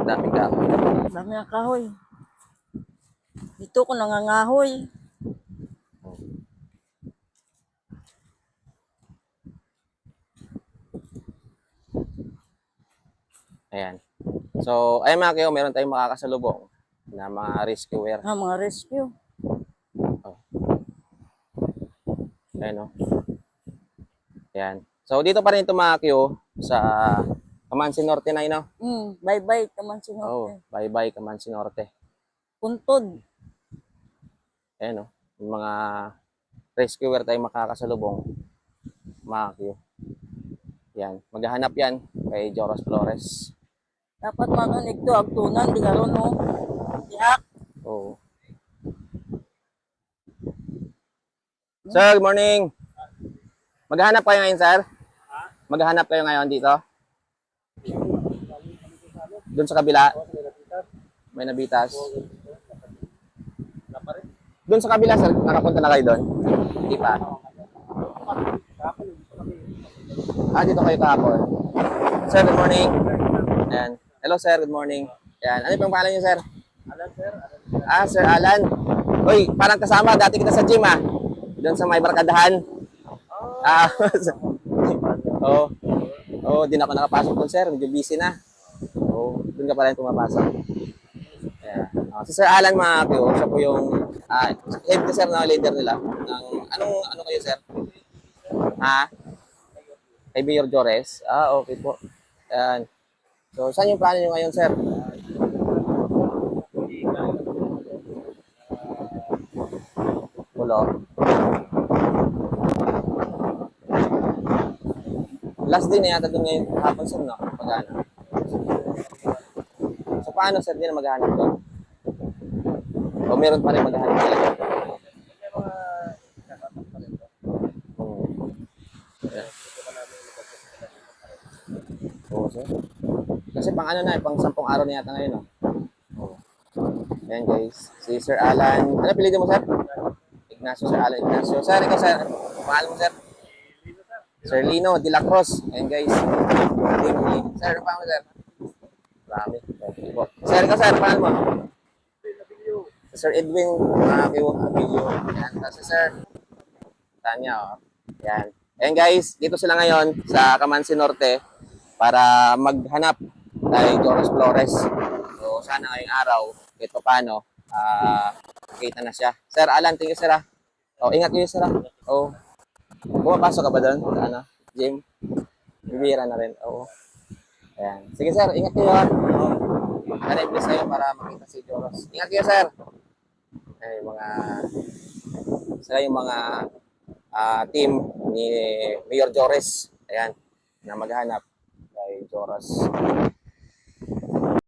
Daming kahoy. Dami ang kahoy. Dito ko nangangahoy. Ayan. So, ay mga kayo, meron tayong makakasalubong na mga rescuer. Mga rescue. Ayan, o. Ayan. So, dito pa rin ito mga kayo sa Camansi Norte na yun, no? Bye-bye, Camansi Oh, Norte. bye-bye Camansi Norte. Puntod. Ayan, o. Yung mga rescuer tayong makakasalubong. Mga kayo. Yan. Maghahanap yan kay Joros Flores. Dapat manunig to, agtunan, di karon no. Tihak. Oh. Sir, good morning. Maghahanap kayo ngayon, sir? Maghahanap kayo ngayon dito? Doon sa kabila? May nabitas. Doon sa kabila, sir, nakapunta na kayo doon? Hindi pa. Dito kayo kahapon. Sir, good morning. Ayan. Hello, sir. Good morning. Ayan. Ano yung pangalan niyo, sir? Alan, sir. Sir Alan. Uy, parang kasama. Dati kita sa gym, Doon sa may barkadahan. Oo. Oo, di na ako nakapasok doon, sir. Medyo busy na. Oo, doon ka pa rin pumapasok. Ayan. Si Sir Alan, mga kayo, siya po yung head sir na leader nila. Ano kayo, sir? Kay Mayor Jores? Okay po. Ayan. So, saan yung plano nyo ngayon, sir? Pulo. Last day na yata doon ngayon hapon, sir, no? Pag-ano. So, paano, sir? Di na maghahanap doon? O meron pa rin maghahanap talaga? Oo, sir. Kasi pang ano na, pang 10 araw na yata ngayon, no? Oo. Ayan, guys. Si Sir Alan. Ano pilitin mo, sir? Ignacio, Sir Alan Ignacio. Sir, ikaw, sir. Pangalan mo, sir? Sir Lino de la Cruz. Ayan, guys. Sir, ano pangalan mo, sir? Marami. Sir, ikaw, sir. Pangalan mo? Sir Edwin. Abilio. Ayan. Si Sir Tanya, Ayan. Ayan, guys. Dito sila ngayon sa Camansi Norte para maghanap kay Joros Flores. So, sana ngayong araw, ito paano, kita na siya. Sir Alan, thank you, sir, ingat kayo, sir, Pumapasok ka ba doon? Gym? Bibira na rin. Oo. Ayan. Sige, sir, ingat kayo, Sana i-bless kayo para makita si Joros. Ingat kayo, sir. Ay, sila yung mga team ni Mayor Jores. Ayan, na maghanap kay Joros.